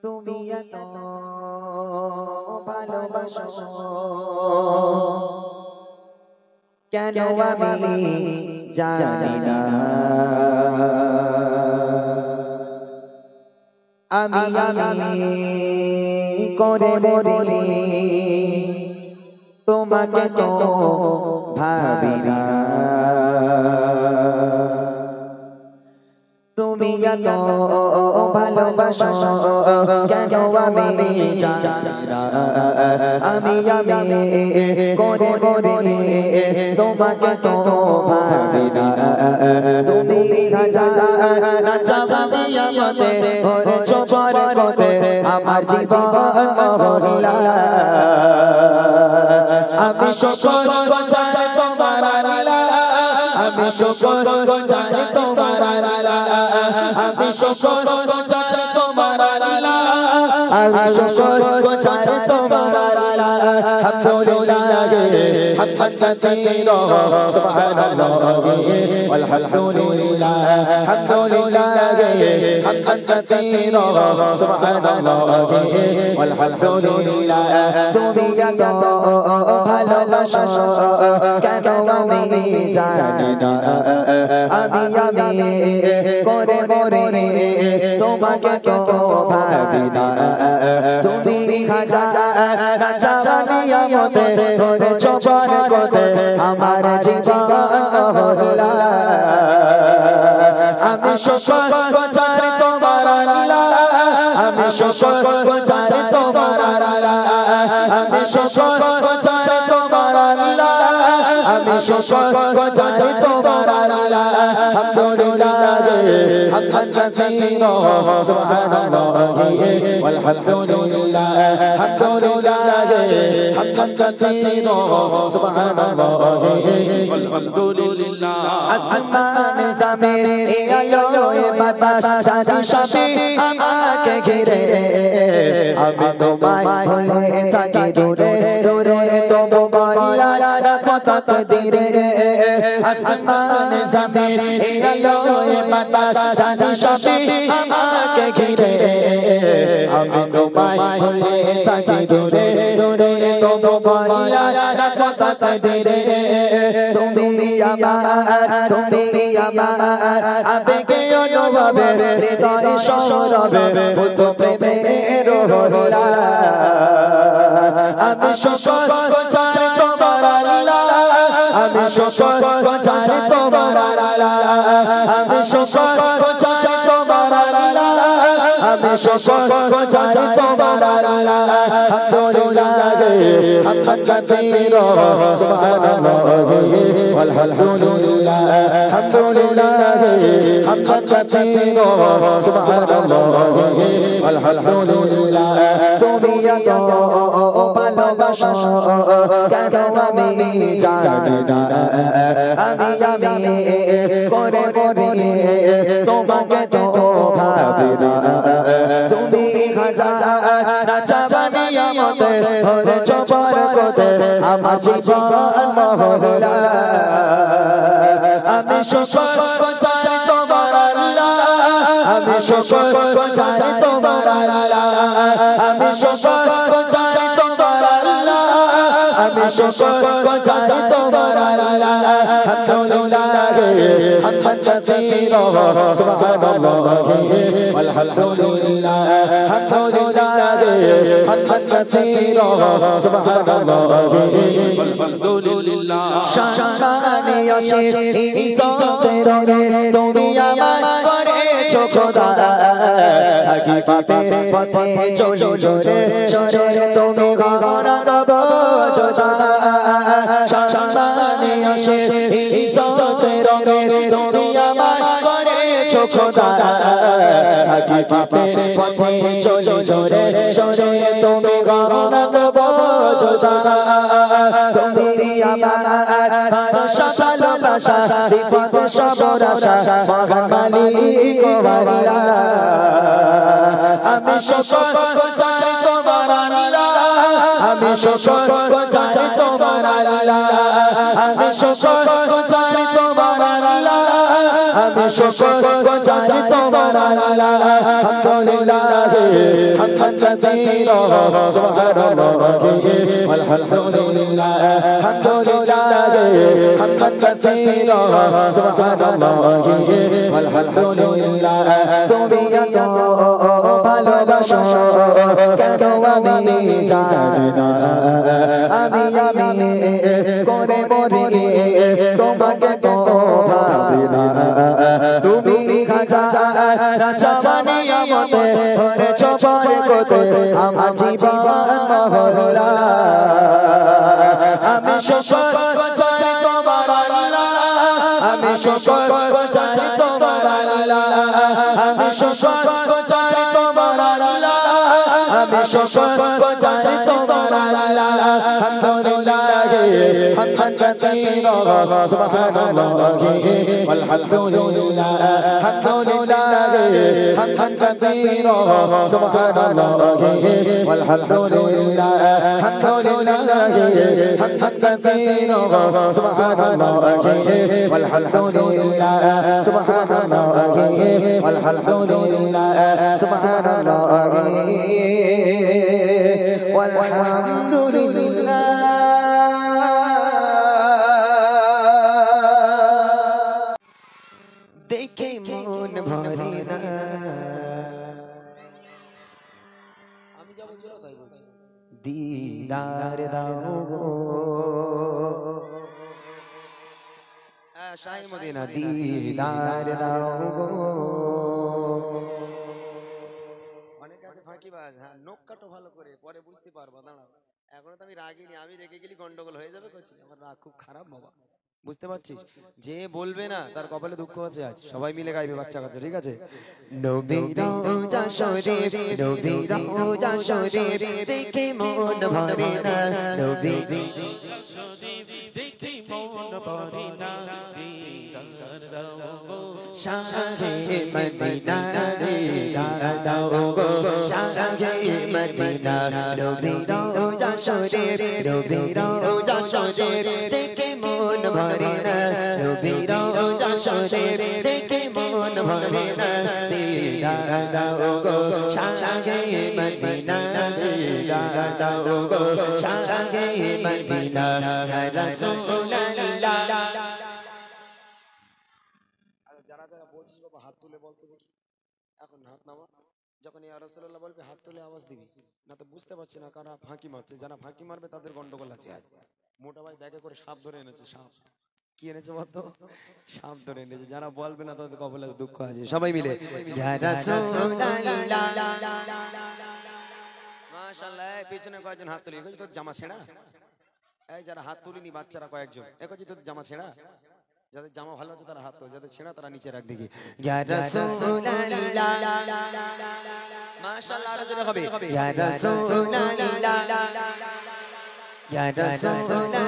তুমি এত ভালোবাসো কেন আমি জানি না আমি করে মরি তোমাকে তো ভাবি না তুমি এত ভালোবাসো কেন আমি জানি না আমি করে মরি তোমাকে তো ভাবি না তুমি আমার জীবন মহল্লা আমি শুকর গুজার তোমার আল্লাহ আমি শুকর গুজার তোমার আল্লাহ আমি শুকর গুজার তোমার আল্লাহ আমি শুকর গুজার তোমার আল্লাহ আলহামদুলিল্লাহ হামদান কাসীরা সুবহানাল্লাহ আলহামদুলিল্লাহ আলহামদুলিল্লাহ হামদান কাসীরা সুবহানাল্লাহ আলহামদুলিল্লাহ তুমি এত ভালোবাসো কেন আমি জানি না আমি করে মরে তোমাকে তো ভাবি না তুমি নিয়ামতে করেছো বরকতে আমার জীবন মহল্লা আমি শুকর গুজার তোমার আল্লাহ আমি শুকর গুজার তোমার আল্লাহ আমি শুকর গুজার তোমার আল্লাহ আমি শুকর গুজার তোমার আল্লাহ আলহামদুলিল্লাহ হামদান কাসীরা সুবহানাল্লাহ আলহামদুলিল্লাহ আলহামদুলিল্লাহ হামদান কাসীরা সুবহানাল্লাহ আলহামদুলিল্লাহ আসমান জমিন এ আলো এ বাতাস জানি সবই আমাকে ঘিরে আমি তোমায় ভুলে থাকি দূরে দূরে তবু বলা রাখো তাকদীরে আসমান জমিন এ আলো এ বাতাস জানি সবই আমাকে ঘিরে আমি তোমায় ভুলে থাকি দূরে দূরে তবু বলা রাখো তাকদীরে তুমি আমার আবেগে অনুভবে হৃদয় সৌরভে ভূত প্রেমের হল্লা আমি শুকর গুজার তোমার আল্লাহ আমি শুকর গুজার তোমার আল্লাহ আমি শুকর গুজার তোমার আল্লাহ আমি শুকর গুজার তোমার আল্লাহ আলহামদুলিল্লাহ হামদান কাসীরা সুবহানাল্লাহ আলহামদুলিল্লাহ আলহামদুলিল্লাহ হামদান কাসীরা সুবহানাল্লাহ আলহামদুলিল্লাহ তুমি এত ভালোবাসো কেন আমি জানি না আমি করে মরি তোমাকে তো ভাবি না তুমি নিয়ামতে করেছো বরকতে আমার জীবন মহল্লা আমি শুকর গুজার তোমার আল্লাহ আমি শুকর গুজার তোমার আল্লাহ আমি শুকর গুজার তোমার আল্লাহ আমি শুকর গুজার তোমার আল্লাহ আলহামদুলিল্লাহ হামদান কাসীরা সুবহানাল্লাহ আলহামদুলিল্লাহ আলহামদুলিল্লাহ হামদান কাসীরা সুবহানাল্লাহ আলহামদুলিল্লাহ শানে আশিক ইজ্জতের রে তুমি আমার করেছো খোদা আগি পাপের পথে চলি চলে চলে তুমি গগনা দেব যোদা শানে আশিক ইজ্জতের রে তুমি আমার করেছো খোদা আগি পাপের পথে চলি চলে চলে তুমি গগনা দেব যোদা তুমি আমার ভরসা ভালোবাসা বিপদে সবর আশা মহান মালিক আল্লাহ আমি শুকর গুজার তোমার আল্লাহ আমি শুকর গুজার তোমার আল্লাহ আমি শুকর গুজার তোমার আল্লাহ আমি শুকর গুজারি তোমার আল্লাহ আলহামদুলিল্লাহ হামদান কাসীরা সুবহানাল্লাহি আলহামদুলিল্লাহ আলহামদুলিল্লাহ হামদান কাসীরা সুবহানাল্লাহি আলহামদুলিল্লাহ তুমি এত ভালোবাসো কেন আমি জানি না আমি করে মরি তোমাকে তো ভাবি না তুমি হাজার চাবানিয়া মতে ভরে চোপার কোতে আমার জীবন মহল্লা আমি শুকর গুজারি তোমার আল্লাহ আমি শুকর গুজারি তোমার আল্লাহ আমি শুকর গুজারি তোমার আল্লাহ আমি শুকর গুজারি তোমার আল্লাহ আলহামদুলিল্লাহ হামদান কাসীরা সুবহানাল্লাহি আলহামদুলিল্লাহ আলহামদুলিল্লাহ হামদান কাসীরা সুবহানাল্লাহি আলহামদুলিল্লাহ আলহামদুলিল্লাহ হামদান কাসীরা সুবহানাল্লাহি আলহামদুলিল্লাহ সুবহানাল্লাহি আলহামদুলিল্লাহ সুবহানাল্লাহি walhamdulillah দেখে মন ভরে না আমি যা বলছি তাই বলছি দিদার দাও গো শাহ মদিনা দিদার দাও গো ফাঁকিবাজ হ্যাঁ নখ কাটো ভালো করে পরে বুঝতে পারবো দাঁড়াও এখনো তো আমি রাগিনি আমি রেগে গেলি গন্ডগোল হয়ে যাবে করছি আমার রাগ খুব খারাপ বাবা বুঝতে পারছিস যে বলবে না তার কপালে দুঃখ আছে আজ সবাই মিলে গাইবে বাচ্চা কাচ্চা ঠিক আছে নবী রওজা শরীফ নবী রওজা শরীফ দেখে মন ভরে না নবী রওজা শরীফ দেখে মন ভরে না দিদার দাও গো শাহে মদিনা দিদার দাও গো শাহে মদিনা নবী রওজা শরীফ নবী রওজা শরীফ দেখে মন ভরে না নবী রওজা শরীফ দেখে মন ভরে না দিদার দাও গো শাহে মদিনা দিদার দাও গো শাহে মদিনা ইয়া রাসূলুল্লাহ যারা যারা বলছিস বাবা হাত তুলে বলতে দেখি এখন হাত নামা যখন ইয়া রাসূলুল্লাহ বলবে হাত তুলে আওয়াজ দিবি না তো বুঝতে পারছি না কারা ফাঁকি মারছে যারা ফাঁকি মারবে তাদের গন্ডগোল আছে আজ মোটা ভাই ব্যাগে করে সাপ ধরে এনেছে সাপ কি এনেছে বলতো সাপ ধরে এনেছে যারা বলবে না তাদের কপালে দুঃখ আছে সবাই মিলে ইয়া রাসূলুল্লাহ মাশাআল্লাহ পিছনে কয়েকজন হাত তুলে তোর জামা ছেঁড়া এই যারা হাত তুলিনি বাচ্চারা কয়েকজন একই তোর জামা ছেঁড়া যাদের জামা ভালো আছে তারা হাত তোল যাদের ছেঁড়া তারা নিচে রাখ দেখি ইয়া রাসূলুল্লাহ মাশাআল্লাহ আরো জোরে হবে ইয়া রাসূলুল্লাহ ইয়া রাসূলুল্লাহ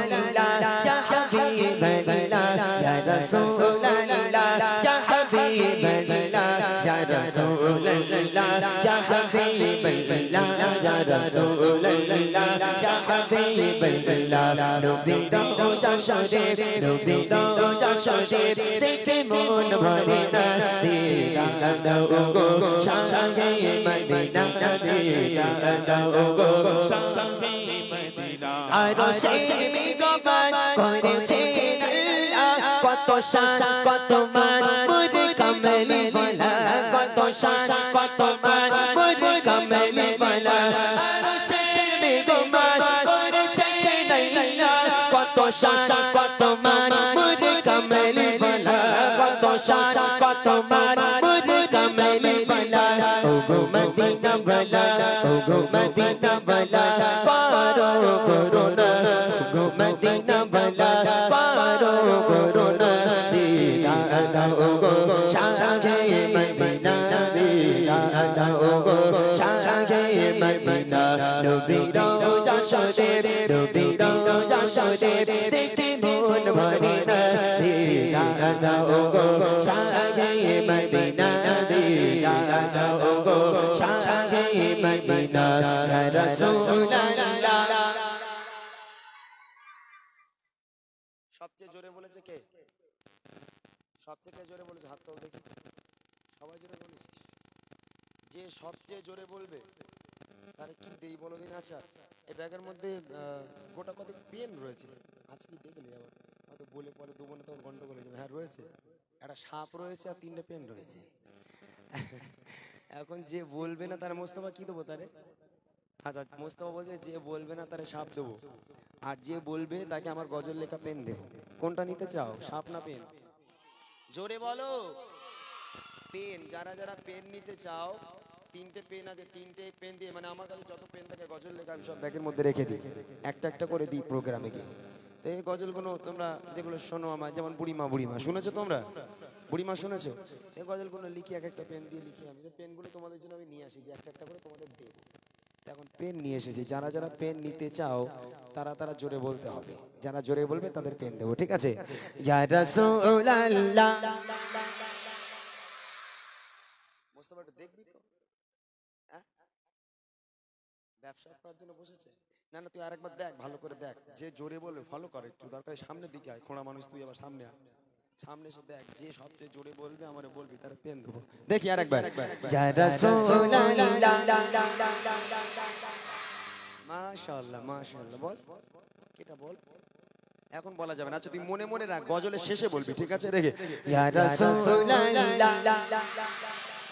ইয়া হাবিবাল্লাহ ইয়া রাসূলুল্লাহ ইয়া হাবিবাল্লাহ ইয়া রাসূলুল্লাহ ইয়া হাবিবাল্লাহ ইয়া রাসূলুল্লাহ ইয়া হাবিবাল্লাহ নবী রওজা শরীফ নবী রওজা শরীফ দেখে মন ভরে না দিদার দাও গো শাহে মদিনা দিদার দাও গো শাহে মদিনা আরশের মেঘমান করেছে আল্লাহ কত শান কত মান মুর কামলি ওয়ালা কত শান কত মান মুর কামলি ওয়ালা আরশের মেঘমান করেছে আল্লাহ কত শান কত মান মুর কামলি ওয়ালা কত শান কত মান মুর কামলি ওয়ালা ও গো মদিনা ওয়ালা ও গো মদিনা ওয়ালা পারো করোনা গো মদিনা ওয়ালা পারো করোনা দিদার দাও গো শাহে মদিনা দিদার দাও গো শাহে মদিনা নবী রওজা শরীফ নবী রওজা শরীফ দেখে মন ভরে না দিদার দাও গো শাহে মদিনা দিদার দাও গো শাহে মদিনা ইয়া রাসূলুল্লাহ সবচেয়ে জোরে বলেছে কে সবচেয়ে জোরে বলেছে হাত তোল দেখি, সবাই জোরে বলেছিস। যে সবচেয়ে জোরে বলবে তারে কি দেই বলো দিন। আচ্ছা এই ব্যাগের মধ্যে গোটা কত পেন রয়েছে, আজ কি দেখলে আবার হয়তো বলে পরে দেবো না তখন গন্ডগোল হয়ে যাবে। হ্যাঁ রয়েছে, একটা সাপ রয়েছে আর 3টে পেন রয়েছে। এখন যে বলবে না তার মোস্তফা কি দেবো তারে? আচ্ছা মোস্তফা বলছে যে বলবে না তারে সাপ দেবো, আর যে বলবে তাকে আমার গজল লেখা পেন দেবো। কোনটা নিতে চাও, সাপ না পেন? জোরে বলো। পেন, যারা যারা পেন নিতে চাও, 3টে পেন আছে, 3টে পেন দিয়ে, মানে আমার কাছে যত পেন থাকে গজল লেখা আমি সব ব্যাগের মধ্যে রেখে দিই, একটা একটা করে দিই প্রোগ্রামে গিয়ে। তো এই গজলগুলো তোমরা যেগুলো শোনো আমার, যেমন বুড়িমা, বুড়িমা শুনেছো তোমরা? বুড়িমা শুনেছো? এই গজলগুলো লিখি, এক একটা পেন দিয়ে লিখি আমি। পেনগুলো তোমাদের জন্য আমি নিয়ে আসি, যে একটা একটা করে তোমাদের দেবো। এখন পেন নিয়ে এসেছি, যারা যারা পেন নিতে চাও তারা তারা জোরে বলতে হবে, যারা জোরে বলবে তাদের পেন দেবো, ঠিক আছে? ইয়া রাসূলুল্লাহ। মোস্তফা একটু দেখবি তো, হ্যাঁ ব্যবসা করার জন্য বসেছে? না না তুই আরেকবার দেখ, ভালো করে দেখ, যে জোরে বলবে ফলো করে একটু, দরকার সামনের দিকে আয়, খোঁড়া মানুষ তুই, আবার সামনে আয়, সামনে এসে দেখ, যে সবচেয়ে জোরে বলবে আমারে বলবি, তার পেন দেবো। দেখি আরেকবার। ইয়া রাসূলুল্লাহ। মাশাআল্লাহ মাশাআল্লাহ। বল কেটা বল, এখন বলা যাবে না। আচ্ছা তুই মনে মনে রাখ, গজলের শেষে বলবি, ঠিক আছে? দেখে ইয়া রাসূলুল্লাহ।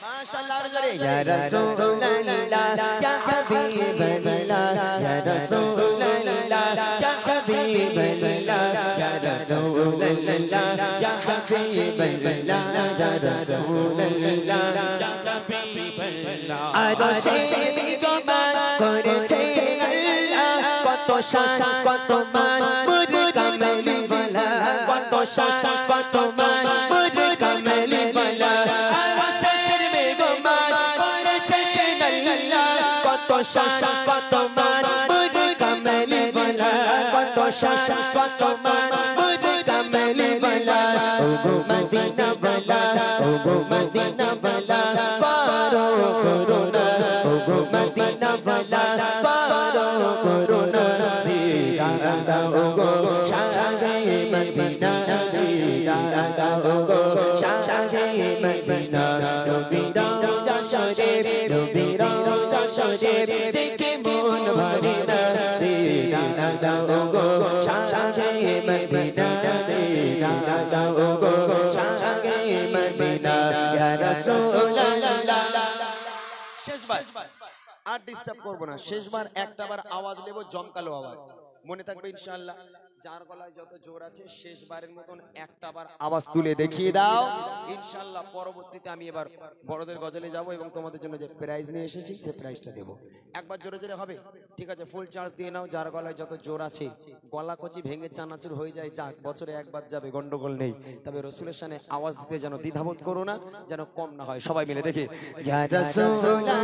মাশাআল্লাহ আর জোরে ইয়া রাসূলুল্লাহ ইয়া হাবিবাল্লাহ ইয়া রাসূলুল্লাহ ইয়া হাবিবাল্লাহ ইয়া রাসূলুল্লাহ ইয়া হাবিবাল্লাহ ইয়া রাসূলুল্লাহ ইয়া হাবিবাল্লাহ। আরশে বিগমান করেছে আল্লাহ, কত শান কত মান মুর কামলি বালা, কত শান কত মান মুর কামলি বালা। কত শান কত মান মুর কামলি বালা, কত শান কত মান মুর কামলি বালা। ও গো মদিনা বালা, ও গো মদিনা বালা, করো করুণা, ও গো মদিনা বালা, করো করুণা। দিদা ও গো শাহে মদিনা, দিদা ও গো শাহে মদিনা। নবীর রওজা শরীফ, নবীর রওজা শরীফ দেখে মন ভরে না। দিদা ও গো শাহে মদিনা, দিদা ও গো শাহে মদিনা। ইয়া রাসূলুল্লাহ। শেষবার আর ডিস্টার্ব করবো না, শেষবার একটাবার আওয়াজ নেব, জমকালো আওয়াজ, মনে থাকবে ইনশাআল্লাহ। যার গলায় যত জোর আছে শেষবারের মতন একটাবার আওয়াজ তুলে দেখিয়ে দাও ইনশাআল্লাহ। পরবর্তীতে আমি এবার বড়দের গজলে যাব এবং তোমাদের জন্য যে প্রাইজ নিয়ে এসেছি সেই প্রাইজটা দেবো। একবার জোরে জোরে হবে, ঠিক আছে? ফুল চার্জ দিয়ে নাও, যার গলায় যত জোর আছে। গলা কচি ভেঙে চানাচুর হয়ে যায়, যাক, বছরে একবার যাবে, গন্ডগোল নেই। তবে রসুলের শানে আওয়াজ দিতে যেন দ্বিধাবোধ করো না, যেন কম না হয়। সবাই মিলে দেখি ইয়া রাসূলুল্লাহ।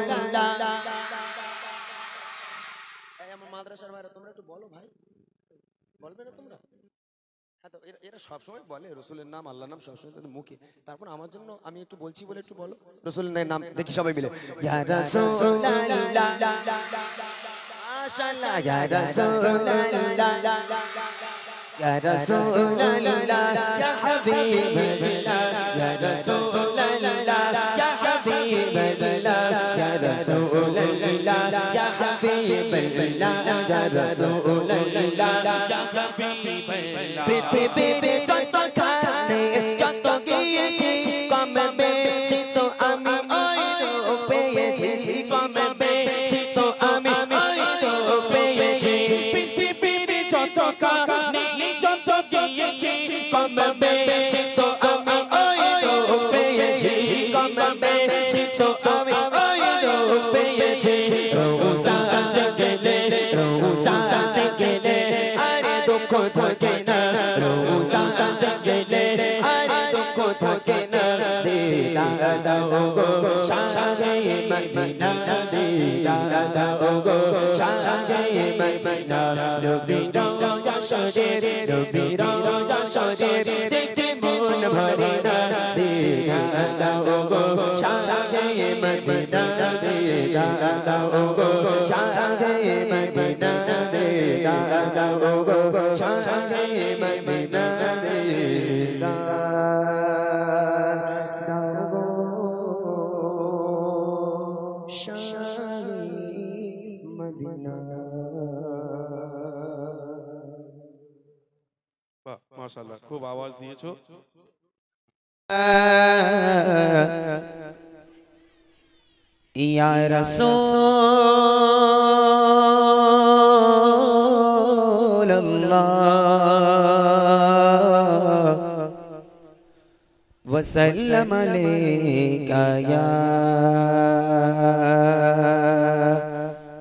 এই আমার মাদ্রাসার ভাইরা তোমরা একটু বলো ভাই, বলবে না তোমরা? হ্যাঁ তো এরা সবসময় বলে রসুলের নাম, আল্লাহর নাম সবসময় তাদের মুখে, তারপর আমার জন্য আমি একটু বলছি বলে একটু বলো রসুলের নাম, দেখি সবাই মিলে ইয়া রাসূলুল্লাহ। মাশাআল্লাহ ইয়া রাসূলুল্লাহ, ইয়া রাসূলুল্লাহ ইয়া হাবিবাল্লাহ, ইয়া রাসূলুল্লাহ ইয়া হাবিবাল্লাহ, ইয়া রাসূলুল্লাহ ইয়া হাবিবাল্লাহ, ইয়া রাসূলুল্লাহ ইয়া হাবিবাল্লাহ। পৃথিবীতে যতখানে যত গিয়েছি, কম বেশি তো আমি ওই তো পেয়েছি, কম বেশি তো আমি ওই তো পেয়েছি। পৃথিবীতে যতখানে যত গিয়েছি, কম বেশি তো আমি ওই তো পেয়েছি, কম বেশি তো আমি ওই তো পেয়েছি। রোজাতে গেলে, রোজাতে গেলে আরে দুঃখ থাকে না, রোজাতে গেলে আরে দুঃখ থাকে না। দিদা ও গো শাহে মদিনা, দিদা ও গো শাহে মদিনা। নবীর রওজা শরীফ, নবীর রওজা শরীফ দেখে মন ভরে না। দিদা ও গো শাহে মদিনা, দিদা ও গো শাহে মদিনা, দিদা ও গো শাহে মদিনা, দিদা। মদিনা। বাহ মাশাআল্লাহ, খুব আওয়াজ দিয়েছো। ইয়া রাসূলুল্লাহ ওয়া সাল্লাম আলাইকা ইয়া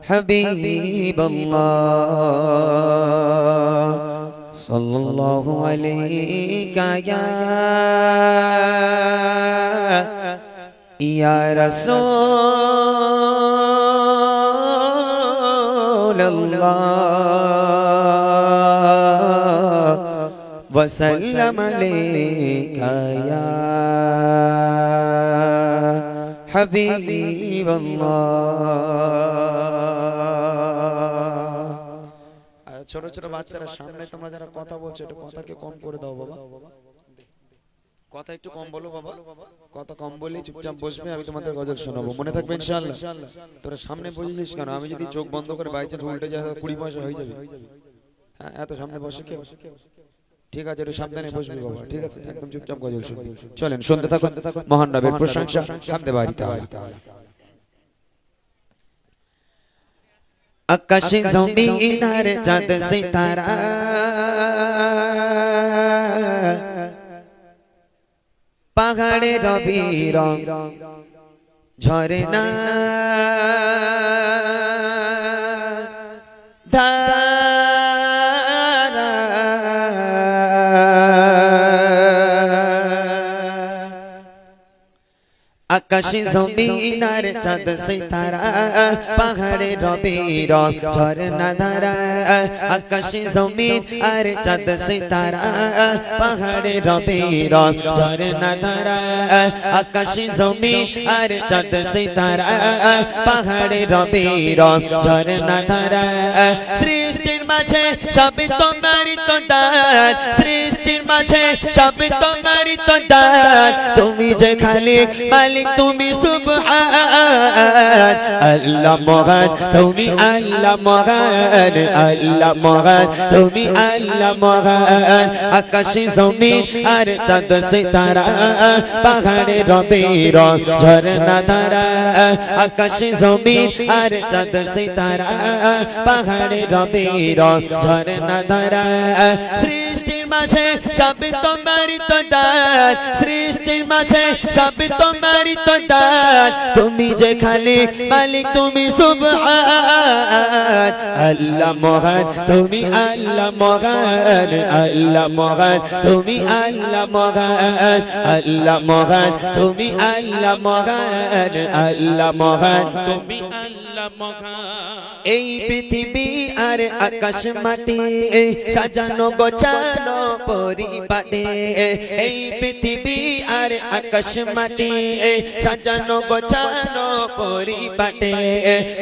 হাবিবাল্লাহ সাল্লাল্লাহু আলাইকা ইয়া রাসূলুল্লাহ ওয়া সাল্লাম আলাইকা ইয়া হাবিবাল্লাহ। ছোট ছোট বাচ্চারা সামনে তোমরা যারা কথা বলছো একটু কথাকে কম করে দাও বাবা, কথা একটু কম বলো বাবা, কথা কম বলে চুপচাপ বসবে, আমি তোমাদের গজল শোনাবো, মনে থাকবে ইনশাআল্লাহ। তোরা সামনে বসেছিস কেন? আমি যদি চোখ বন্ধ করে বাইচে উল্টে যায় 20 পয়সা হয়ে যাবে। হ্যাঁ এত সামনে বসে কেউ? ঠিক আছে একটু সাবধানে বসবি বাবা, ঠিক আছে একদম চুপচাপ গজল শুনবি। চলেন শুনতে থাকুন মহান রবের প্রশংসা হামদে বারি তাআলা। আকাশে জমিন আর চাঁদ সিতারা পাহাড়ে রবি রং ঝরে না ধারা আকাশে জমিন আর চাঁদ সিতারা পাহাড়ে রবি রং ঝরনা ধারা। আকাশে জমিন আর চাঁদ সিতারা পাহাড়ে রবি রং ঝরনা ধারা। আকাশে জমিন আর চাঁদ সিতারা পাহাড়ে রবি রং ঝরনা ধারা। সৃষ্টির মাঝে সবই তোমারই তো দান, সৃষ্টির মাঝে সবই তোমারই তো দান। তুমি যে খালিক মালিক তুমি সুবহান আল্লাহ মহান, তুমি আল্লাহ মহান, আল্লাহ মহান, তুমি আল্লাহ মহান। আকাশে জমিন আর চাঁদ সিতারা পাহাড়ে রবি রং ঝরনা ধারা। আকাশে জমিন আর চাঁদ সিতারা পাহাড়ে রবি রং ঝরনা ধারা। সৃষ্টির মাঝে সবই তোমারই তো দান, সৃষ্টির মাঝে সবই তোমারই তো দান। তুমি যে খালিক মালিক তুমি সুবহান আল্লাহ মহান, তুমি আল্লাহ মহান, আল্লাহ মহান, তুমি আল্লাহ মহান, আল্লাহ মহান, তুমি আল্লাহ মহান, আল্লাহ মহান, তুমি আল্লাহ মহান। এই পৃথিবী আর আকাশ মাটি সাজানো গোছানো পরিপাটে, এই পৃথিবী আর আকাশ মাটি সাজানো গোছানো পরিপাটে।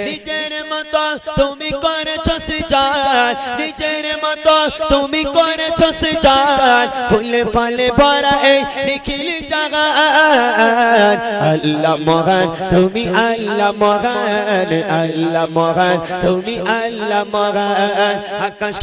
নিজের মতো তুমি করেছো সৃজন, নিজের মতো তুমি করেছো সৃজন। ফুলে ফলে ভরা এই নিখিল জাগান আল্লাহ মহান, তুমি আল্লাহ মহান, আল্লাহ মহান, তুমি আল্লাহ মহান। আকাশ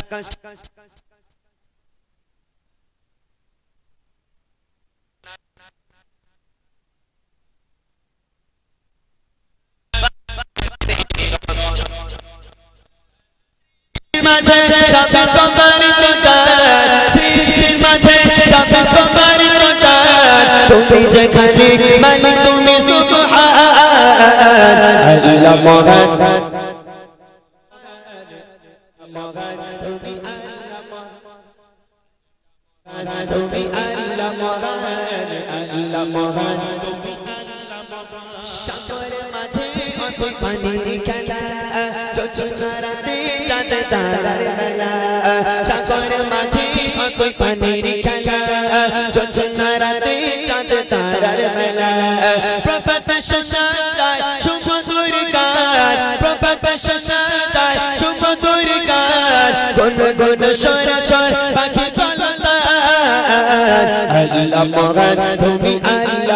মাঝে সবই তোমারই তো দান, সৃষ্টির মাঝে সবই তোমারই তো দান। তুমি যে খালিক মালিক তুমি সুবহান আল্লাহ মহান, তুমি আল্লাহ মহান, তুমি আল্লাহ মহান, আল্লাহ মহান, তুমি আল্লাহ মহান। সাগরের মাঝে অথই পানির খেলা, জোছনা রাতে চাঁদ তারার মেলা। সাগরের মাঝে অথই পানির খেলা, জোছনা রাতে চাঁদ তারার মেলা। প্রভাত শোনা যায় সুমধুর গান, প্রভাত শোনা যায় সুমধুর গান। গুন গুন স্বর স্বর পাখি কলতান আল্লাহ মহান, তুমি আল্লাহ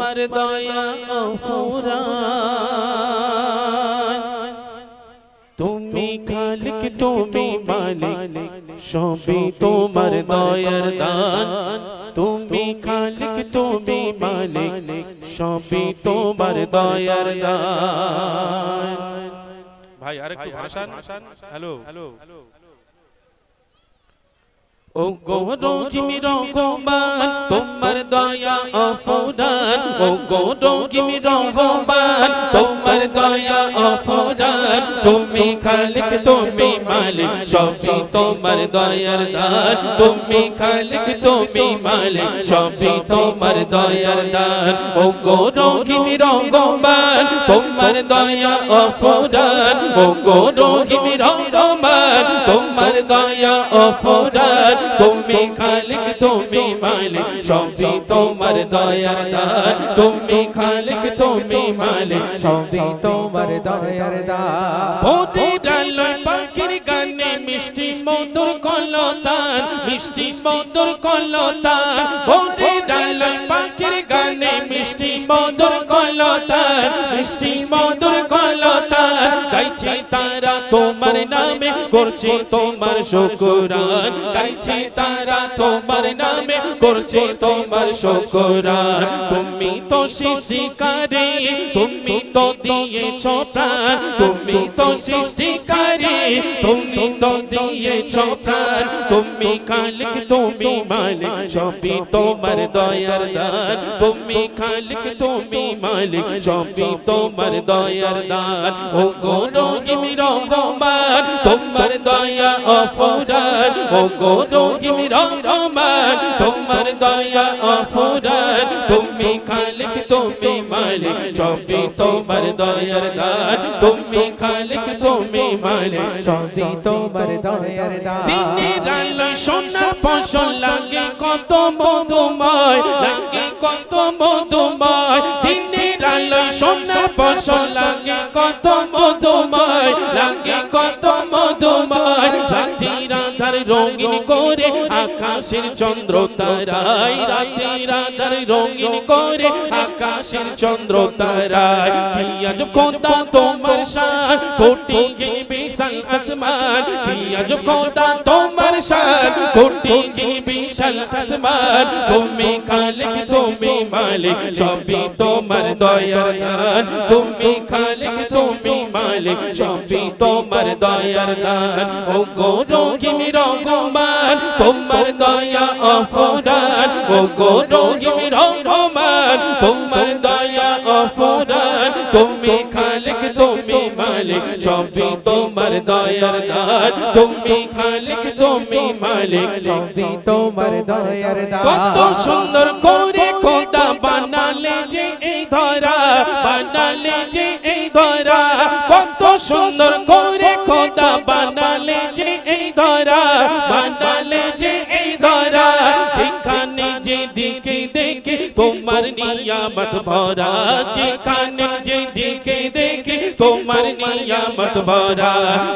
তোমার দয়া অফুরান তুমি খালিক তুমি মালিক সবই তোমার দয়ার দান তুমি খালিক তুমি মালিক সবই তোমার দয়ার দান ভাই আরেকটু ভাষণ হ্যালো ও গোরো জিমি রঙ্গমান তোমার দয়া অফুরান ও গোরো জিমি রঙ্গমান তোমার দয়া অফুরান তুমি খালিক তুমি মালিক সবই তোমার দয়ার দান তুমি খালিক তুমি মালিক সবই তোমার দয়ার দান ও গোরো জিমি রঙ্গমান তোমার দয়া অফুরান ও গোরো জিমি রঙ্গমান তোমার দয়া অফুরান তুমি খালিক তুমি মালিক সবই তোমার দয়ার দান তুমি খালিক তুমি মালিক সবই তোমার দয়ার দান ওতে ডালয় পাখির গানে মিষ্টি মধুর কলতান মিষ্টি মধুর কলতান ওতে ডালয় পাখির গানে মিষ্টি মধুর কলতান মিষ্টি মধুর কলতান গাইছে তারা তোমার নামে করছে তোমার শুকরান গাইছে তারা তোমার নামে করছে তোমার শুকরান তুমি তো সৃষ্টিকারী তুমি তো দিয়েছ প্রাণ তুমি তো সৃষ্টিকারী তুমি তো দিয়েছ প্রাণ তুমি খালিক তুমি মালিক সবই তোমার দয়ার দান তুমি খালিক তুমি মালিক সবই তোমার দয়ার দান ও গোরো জিমি রঙ্গমান তোমার দয়া অফুরান ও গোরো জিমি রঙ্গমান তোমার দয়া অফুরান তুমি খালিক তুমি মালিক সবই তোমার দয়ার দান তুমি খালিক তুমি মালিক সবই তোমার দয়ার দান দিনের আলোয় সোনার ফসল লাগে কত মধুময় লাগে কত মধুময় দিনের আলোয় সোনার ফসল লাগে কত মধুময় লাগে কত মধুময় রাতের আধার রঙিন করে আকাশের চন্দ্র তারাই রাতের আধার রঙিন করে আকাশের চন্দ্র তারাই কি আজ খোদা তোমার শান কোটি গিন বিশাল আসমান কি আজ খোদা তোমার শান কোটি গিন বিশাল আসমান তুমি খালিক তুমি মালিক সবই তোমার দয়ার দান তুমি খালিক তুমি মালিক সবই তোমার দয়ার দান ও গোরো জিমি রঙ্গমান তোমার দয়া অফুরান ও গোরো জিমি রঙ্গমান তোমার দয়া অফুরান তুমি খালিক তুমি মালিক সবই তোমার দয়ার দান তুমি খালিক তুমি মালিক সবই তোমার দয়ার দান কত সুন্দর করে খোদা বানালে যে এই ধরা বানালে যে এই ধরা কত সুন্দর করে খোদা বানালে যে এই ধরা বানালে যে এই ধরা যেখানে যেদিকে দেখে তোমার নিয়ামত ভরা যেখানে যেদিকে দেখে তোমার নিয়ামত ভরা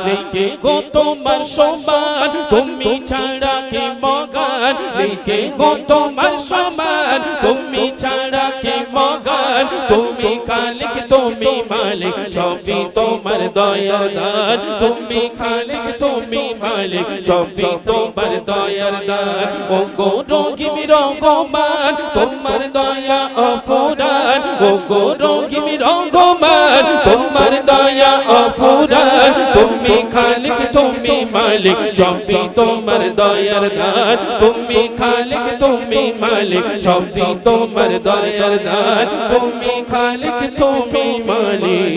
দেখে গো তোমার সমান তুমি ছাড়া কে মগান দেখে গো তোমার সমান তুমি ছাড়া কে মগান তুমি খালিক তুমি মালিক সবই তোমার দয়ার দান তুমি খালিক তুমি মালিক সবই তোমার দয়ার দান ও গোরো জিমি রঙ্গমান তোমার দয়া অফুরান ও গোরো জিমি রঙ্গমান তোমার দয়া অফুরান তুমি খালিক তুমি মালিক সবই তোমার দয়ার দান তুমি খালিক তুমি মালিক সবই তোমার দয়ার দান তুমি খালিক তুমি মালিক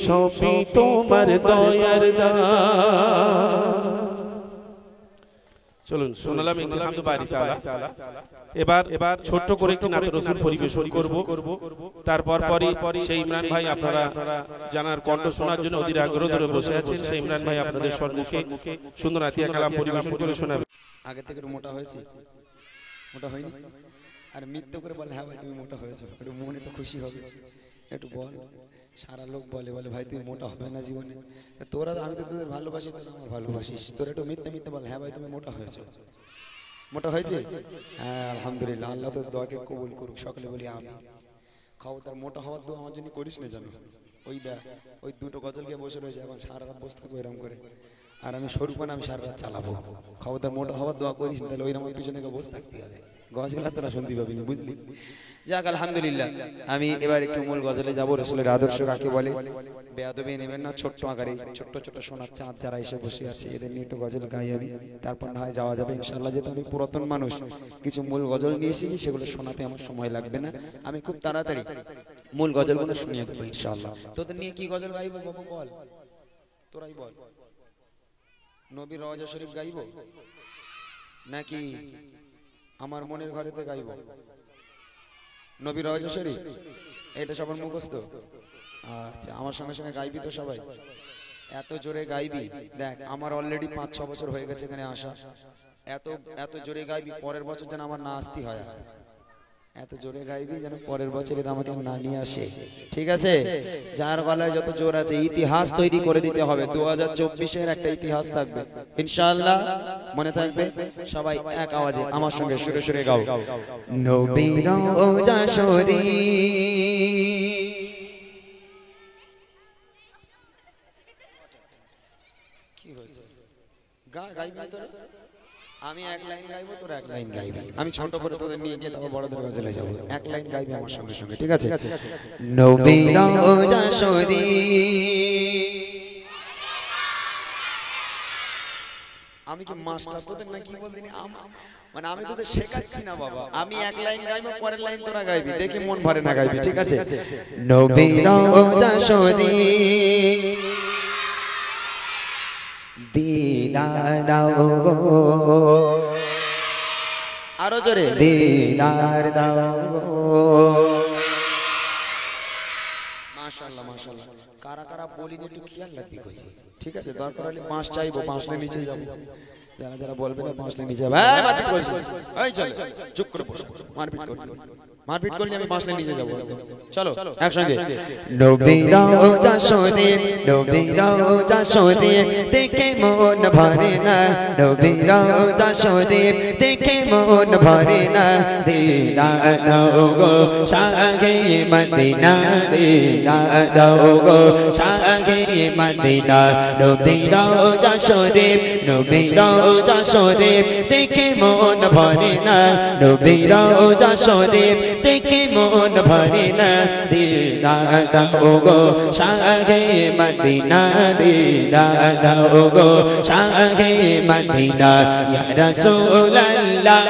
সবই তোমার দয়ার দান চলুন শোনালাম একটি হামদ বাড়ি তাআলা এবার ছোট্ট করে একটি নাত রাসূল পরিবেশন করব তারপর পরে সেই ইমরান ভাই আপনারা জানার কণ্ঠ শোনার জন্য অধীর আগ্রহ ধরে বসে আছেন সেই ইমরান ভাই আপনাদের সম্মুখে সুন্দর আতিয়া কালাম পরিবেশন করে শোনাবে আগে থেকে মোটা হয়েছে মোটা হয়নি আর মিথ্যে করে বলে হ্যাঁ ভাই তুমি মোটা হয়েছো একটু মনে তো খুশি হবে একটু বল সারা লোক বলে বলে ভাই তুমি মোটা হবে না জীবনে তোরা আমি তো তোদের ভালোবাসি তোরা আমার ভালোবাসিস তোরা একটু মিথ্যে মিথ্যে বল হ্যাঁ ভাই তুমি মোটা হয়েছো মোটা হয়েছে? হ্যাঁ আলহামদুলিল্লাহ, আল্লাহ তো দোয়াকে কবুল করুক, সকলে বলি আমি। খবরদার মোটা হওয়ার দোয়া আমার জন্য করিস না জানো। ওই দুটো গজলকে বসে রয়েছে, এখন সারা রাত বসে থাকবো এরকম করে, আর আমি স্বরূপন আমি সারা রাত চালাবো। খবরদার মোটা হওয়ার দোয়া করিস না, তাহলে ওই আমার পিছনে বসে থাকতে হবে, গজল তোরা শুনতে পাবি না, বুঝলি? যাক আলহামদুলিল্লাহ, আমি এবার একটু মূল গজলে যাবো। রসুলের আদর্শ কাকে বলে বেয়াদবি নেবেন না, ছোট্ট আকারে ছোট্ট ছোট্ট সোনার চাঁদ যারা এসে বসে আছে এদের নিয়ে একটু গজল গাই আমি, তারপর না হয় যাওয়া যাবে ইনশাল্লাহ। যেহেতু আমি পুরাতন মানুষ, কিছু মূল গজল নিয়ে এসেছি, সেগুলো শোনাতে আমার সময় লাগবে না, আমি খুব তাড়াতাড়ি মূল গজলগুলো শুনিয়ে দেবো ইনশাল্লাহ। তোদের নিয়ে কি গজল গাইবো বাবু বল, তোরাই বল। নবীর রওজা শরীফ গাইব নাকি আমার মনের ঘরেতে গাইব? নবীর রওজা শরীফ এটা সবার মুখস্থ? আচ্ছা, আমার সঙ্গে সঙ্গে গাইবি তো সবাই? এত জোরে গাইবি, দেখ আমার অলরেডি 5-6 বছর হয়ে গেছে এখানে আসা, এত জোরে গাইবি পরের বছর যেন আমার না আসতে হয়, এত জোরে গাইবি যেন পরের বছর এটা আমাকে না নিয়ে আসে, ঠিক আছে? যার গলায় যত জোর আছে ইতিহাস তৈরি করে দিতে হবে, 2024-এর একটা ইতিহাস থাকবে ইনশাআল্লাহ, মনে থাকবে। সবাই এক আওয়াজে আমার সঙ্গে সুরে সুরে গাও। নবীর রওজা শরীফ, কি হয়েছে? গাইবি তোরা? আমি এক লাইন গাইবো, তোরা এক লাইন গাইবি, আমি ছোট করে তোদের নিয়ে গিয়ে তারপর বড়দের গজলে যাবো। এক লাইন গাইবি আমার সঙ্গে সঙ্গে, ঠিক আছে? নবীর রওজা শরীফ, আমি কি মাস্টার তোদের না কি বলদিনি? মানে আমি তোদের শেখাচ্ছি না বাবা, আমি এক লাইন গাইবো, পরের লাইন তোরা গাইবি, দেখি মন ভরে না গাইবি, ঠিক আছে? নবীর রওজা শরীফ দিদার দাও গো, আরো জোরে দিদার দাও গো। মাশাআল্লাহ মাশাআল্লাহ, কারা কারা বলিনি একটু খেয়াল রাখবি কইছি, ঠিক আছে? দরকার হলে পাঁচ চাইবো, পাঁচলে নিচে যাবো, যারা যারা বলবে না পাঁচলে নিচে যাবো। এই মারপিট করছিস, এই চল চুপ করে বস, মারপিট করবি, মারপিট করলে আমি পাঁচলে নিচে যাবো, চলো একসঙ্গে। নবীর রওজা শরীফ, নবীর রওজা শরীফ দেখে মন ভরে না, নবীর রওজা শরীফ দেখে মন ভরে না, দিদার দাও গো শাহে মদিনা, দিদার দাও গো শাহে মদিনা। নবীর রওজা শরীফ, নবীর রওজা শরীফ দেখে মন ভরে না, নবীর রওজা শরীফ দেখে মন ভরে না, দিদার দাও গো শাহে মদিনা, দিদার দাও গো শাহে মদিনা। ইয়া রাসূলুল্লাহ,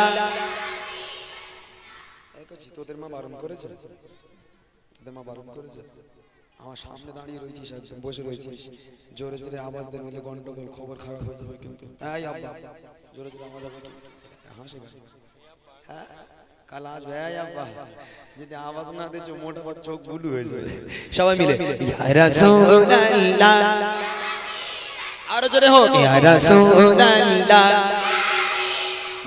তোদের মা বারণ করেছে? তোদের মা বারণ করেছে? আমার সামনে দাঁড়িয়ে রয়েছিস, একদম বসে রয়েছিস, জোরে জোরে আওয়াজ দেন বলে গন্ডগোল, খবর খারাপ হয়ে যাবে কিন্তু। এই আব্বা জোরে জোরে আওয়াজ হবে, হাসে হ্যাঁ কাল আসবে। এই আব্বা যদি আওয়াজ না দিয়েছো মোটা পর চোখ বুলু হয়ে যাবে। সবাই মিলে ইয়া রাসূলুল্লাহ, আরো জোরে হোক ইয়া রাসূলুল্লাহ,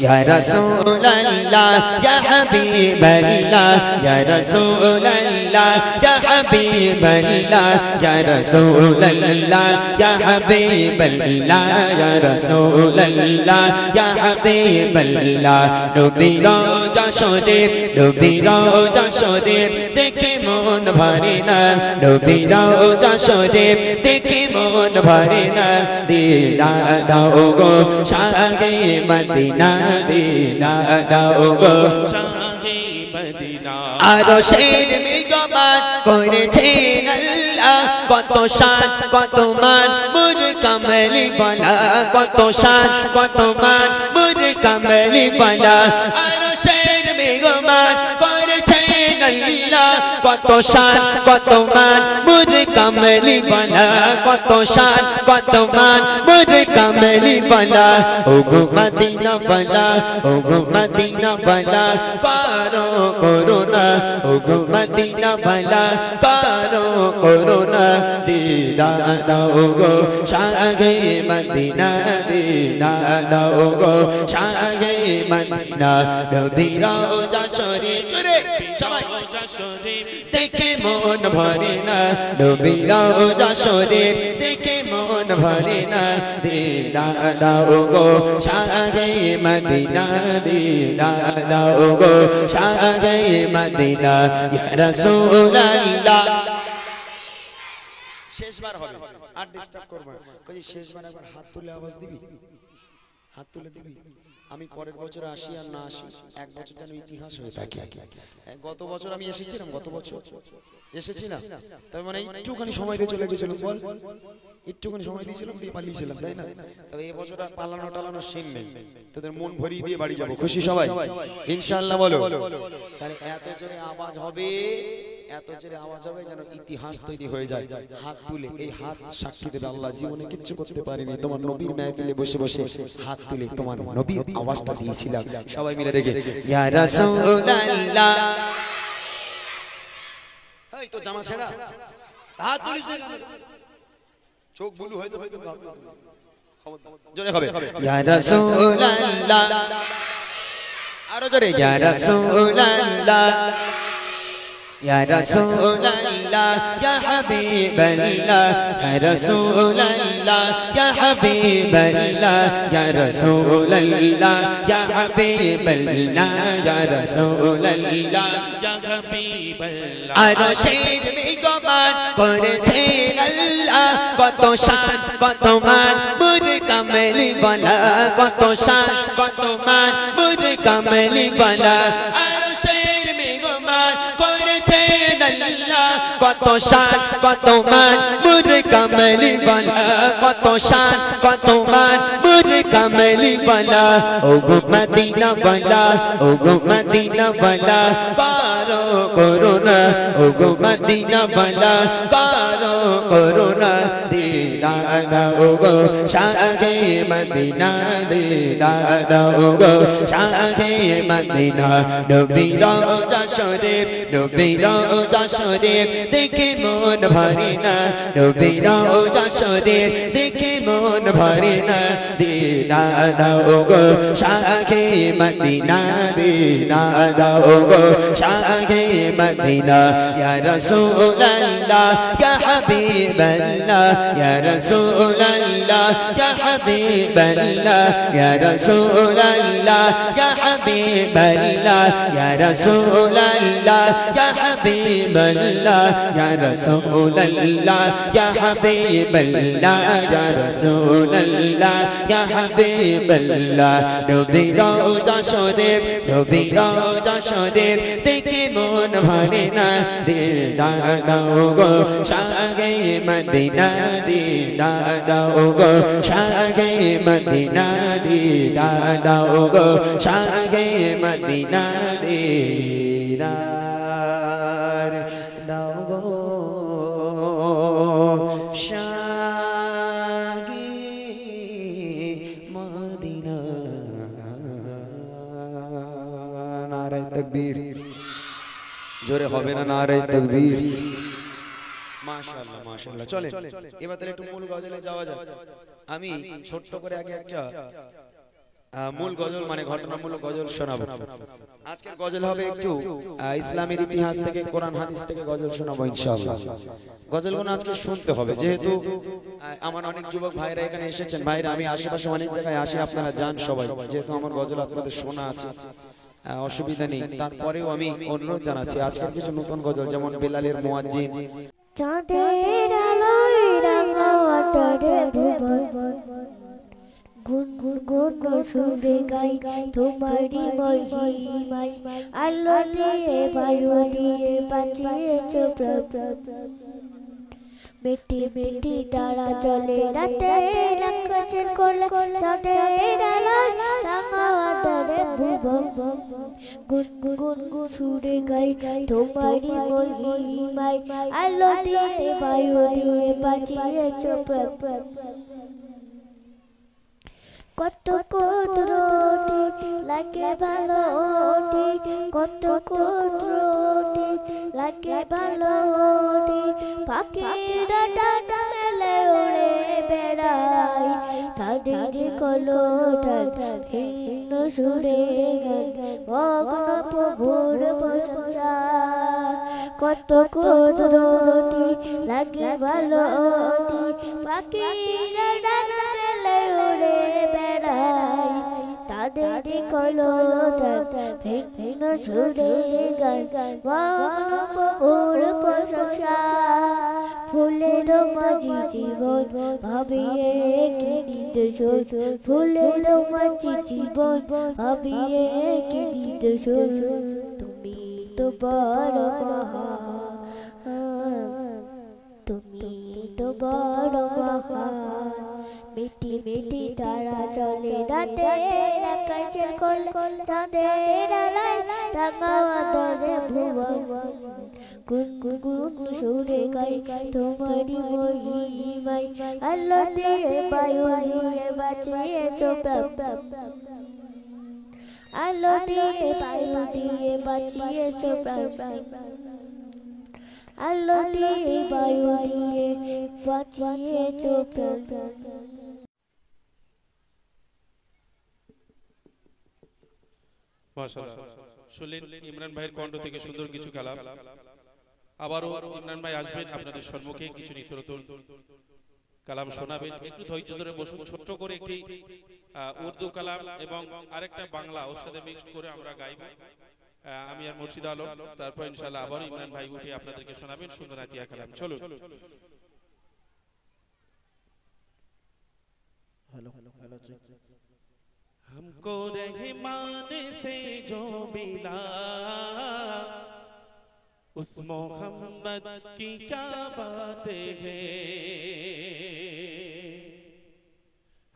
ইয়া রাসূলুল্লাহ ইয়া হাবিবাল্লাহ, ইয়া রাসূলুল্লাহ ইয়া হাবিবাল্লাহ, ইয়া রাসূলুল্লাহ ইয়া হাবিবাল্লাহ, ইয়া রাসূলুল্লাহ ইয়া হাবিবাল্লাহ। নবীর রওজা শরীফ, নবীর রওজা শরীফ দেখে মন ভরে না, নবীর রওজা শরীফ দেখে মন ভরে না, দিদার দাও গো শাহে মদিনা, দিদার দাও গো শাহে মদিনা। আরশের মেঘমান করেছেন আল্লাহ, কত শান কত মান মুর কামলি বালা, কত শান কত মান মুর কামলি বালা। আরশের মেঘমান করেছেন আল্লাহ, কত শান কত মান মুর কামলি বালা, কত শান কত মান মুর কামলি বালা। ওগো মদিনা বালা, ওগো মদিনা বালা কারো করুণা, ওগো মদিনা বালা কারো করুণা, দিদার দাও গো শাহে মদিনা, দিদার দাও গো শাহে মদিনা। নবীর রওজা শরীফ সবাই রওজা শরীফ দেখে মন ভরে না নবী রওজা শরীফ দেখে মন ভরে না দিদার দাও গো শাহে মদিনা দিদার দাও গো শাহে মদিনা ইয়া রাসূলুল্লাহ। শেষবার হবে আর ডিস্টার্ব করব না। কই শেষবার একবার হাত তুলে আওয়াজ দিবি, হাত তুলে দিবি। আমি পরের বছর আসি আর না আসি, এক বছর যেন ইতিহাস হয়ে থাকে। গত বছর আমি এসেছিলাম, গত বছর এসেছিলাম, তবে মানে একটুখানি সময় দিয়ে চলে গেছিলাম, বল একটুখানি সময় দিয়েছিলাম দিয়ে পালিয়েছিলাম, তাই না? তবে এবছর আর পালানো টালানো সিন নেই, তোদের মন ভরিয়ে দিয়ে বাড়ি যাবো। খুশি সবাই ইনশাআল্লাহ বলো। তাহলে এত জোরে আওয়াজ হবে, এত জোরে আওয়াজ হবে যেন ইতিহাস তৈরি হয়ে যায়। হাত তুলে, এই হাত সাক্ষী দেবে আল্লাহ জীবনে কিচ্ছু করতে পারিনি, তোমার নবীর মাহফিলে বসে বসে হাত তুলে তোমার নবীর আওয়াজটা দিয়েছিলাম। সবাই মিলে দেখে ইয়া রাসূলুল্লাহ। এই তো জামা ছেঁড়া, হাত তুলিস না, চোখ বুলু হয়ে যাবে কিন্তু হাত তুলতে জোরে হবে। ইয়া রাসূলুল্লাহ, আরো জোরে ইয়া রাসূলুল্লাহ, ইয়া রাসূলুল্লাহ, ইয়া হাবিবাল্লাহ, ইয়া রাসূলুল্লাহ, ইয়া হাবিবাল্লাহ, ইয়া রাসূলুল্লাহ, ইয়া হাবিবাল্লাহ, ইয়া রাসূলুল্লাহ। ইয়া হাবিবাল্লাহ আরশের মেঘমান করেছেন আল্লাহ, কত শান কত মান মুর কামলি বালা, কত শান কত মান মুর কামলি বালা। আরশের মেঘমান করেছেন আল্লাহ, কত শান কত মান মুর কামলি বালা, কত শান কত মান মুর কামলি বালা। ও গো মদিনা বালা, ও গো মদিনা বালা, কারো করুণা, ও গো মদিনা বালা, কারো করুণা। দিদার দাও গো শাহে মদিনা, দিদার দাও গো শাহে মদিনা। নবী রওজা শরীফ, নবী রওজা শরীফ দেখে মন ভরে না, নবী রওজা শরীফ দেখে মন ভরে না। দিদার দাও গো শাহে মদিনা, দিদার দাও গো শাহে মদিনা। ইয়া রাসূলুল্লাহ, ইয়া হাবিবাল্লাহ, ইয়া রাসূলুল্লাহ, ইয়া হাবিবাল্লাহ, ইয়া রাসূলুল্লাহ, ইয়া হাবিবাল্লাহ, ইয়া রাসূলুল্লাহ, ইয়া হাবিবাল্লাহ, ইয়া রাসূলুল্লাহ, ইয়া হাবিবাল্লাহ, ইয়া রাসূলুল্লাহ, ইয়া হাবিবাল্লাহ। নবী রওজা শরীফ, নবী রওজা শরীফ দেখে মন ভরে না। দিদার দাও গো শাহে মদিনা, দিদার দাও গো শাহে মদিনা, দিদার দাও গো শাহে মদিনা, দিদার দাও গো শাহে মদিনা। নারে তাকবীর, জোরে হবে না নারে তাকবীর। মাশাআল্লাহ মাশাআল্লাহ। চলে এবার তাহলে একটু মূল গজলে যাওয়া যাক। আমি ছোট্ট করে আগে একটা মূল গজল মানে ঘটনামূলক গজল শোনাবো। আজকের গজল হবে একটু ইসলামের ইতিহাস থেকে, কোরআন হাদিস থেকে গজল শোনাবো ইনশাআল্লাহ। গজলগুলো আজকে শুনতে হবে, যেহেতু আমার অনেক যুবক ভাইরা এখানে এসেছেন। ভাইরা আমি আশেপাশে অনেক জায়গায় আসি, আপনারা যান সবাই, যেহেতু আমার গজল আপনাদের শোনা আছে অসুবিধা নেই। তারপরেও আমি অনুরোধ জানাচ্ছি আজকের কিছু নতুন গজল, যেমন বেলালের মুয়াজ্জিন, চাঁদের আলোয় রাঙা আতরে ভুবন, গুন গুন গুন সুরে গাই তোমারি মহিমাই। আলো দিয়ে বায়ু দিয়ে বাঁচিয়েছো প্রভু, মিটি মিটি তারা জলে রাতে আকাশের কোলে। চাঁদের আলোয় রাঙা আতরে ভুবন, গুন গুন গুন সুরে গাই তোমারি মহিমাই। আলো দিয়ে বায়ু দিয়ে বাঁচিয়েছো প্রভু, কত কুদরতি লাগে ভালো ওটি, কত কুদরতি লাগে ভালো ওটি। পাখিরা ডানা মেলে উড়ে বেড়ায়, তাদের কলতান ভিন্ন সুরে গান মগ্ন প্রভুর প্রশংসা কত কুদরতি লাগে ভালো অতি পাখিরা ডানা মেলে উড়ে বেড়ায় তাদের কলতান ভিন্ন সুরে গান মগ্ন প্রভুর প্রশংসা ফুলের মাঝি জীবন ভাবিয়ে কি নিদর্শন ফুলের মাঝি জীবন ভাবিয়ে কি নিদর্শন তুমি তো বড় মহান তুমি তো বড় মহান মিটি মিটি তারা চলে রাতের আকাশের কোলে চাঁদের আলোয় টাঙাওয়া দরে ভুবন গুন গুন সুরে গাই তোমারি মহিমাই আলো দিয়ে বায়ু দিয়ে বাঁচিয়েছো প্রাণ আলো দিয়ে বায়ু দিয়ে বাঁচিয়েছো প্রাণ আলো দিয়ে বায়ু দিয়ে বাঁচিয়েছো প্রাণ মাশাআল্লাহ শুনলেন ইমরান ভাইয়ের কণ্ঠ থেকে সুন্দর কিছু কালাম। আবারও ইমরান ভাই আসবেন আপনাদের সম্মুখে কিছু নিত্য নতুন কালাম শোনাবেন। একটু ধৈর্য ধরে বসুন। ছোট্ট করে একটি উর্দু কালাম এবং আরেকটা বাংলা ওর সাথে মিক্সড করে আমরা গাইব। আমি আর মুর্শিদ আলম, তারপর ইনশাআল্লাহ আবারও ইমরান ভাই উঠে আপনাদেরকে শোনাবেন সুন্দর আতিয়া কালাম। চলুন। हेलो हेलो हेलो चेक हमको रहमान से जो मिला उस मोहम्मद की क्या बातें हैं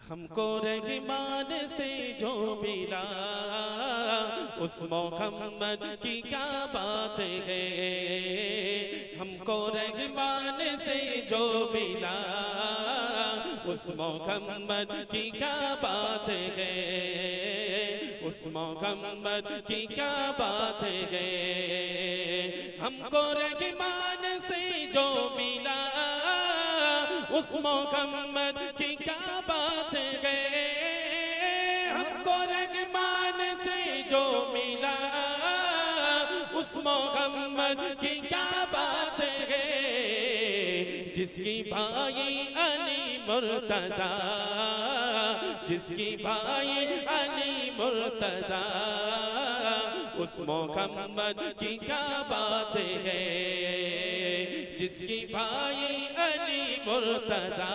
हमको रहमान से जो मिला उस मोहम्मद की क्या बातें हैं हमको रहमान से जो मिला उस मोहम्मद की क्या बातें हैं उस मोहम्मद की क्या बातें हैं हमको रहमान से जो मिला उस मोहम्मद की क्या बातें हैं हमको रहमान से जो मिला उस मोहम्मद की क्या बातें हैं जिसकी भाई अली मुर्तजा जिसकी भाई अली मुर्तजा उस मोहम्मद की क्या बातें हैं जिसकी भाई अली मुर्तजा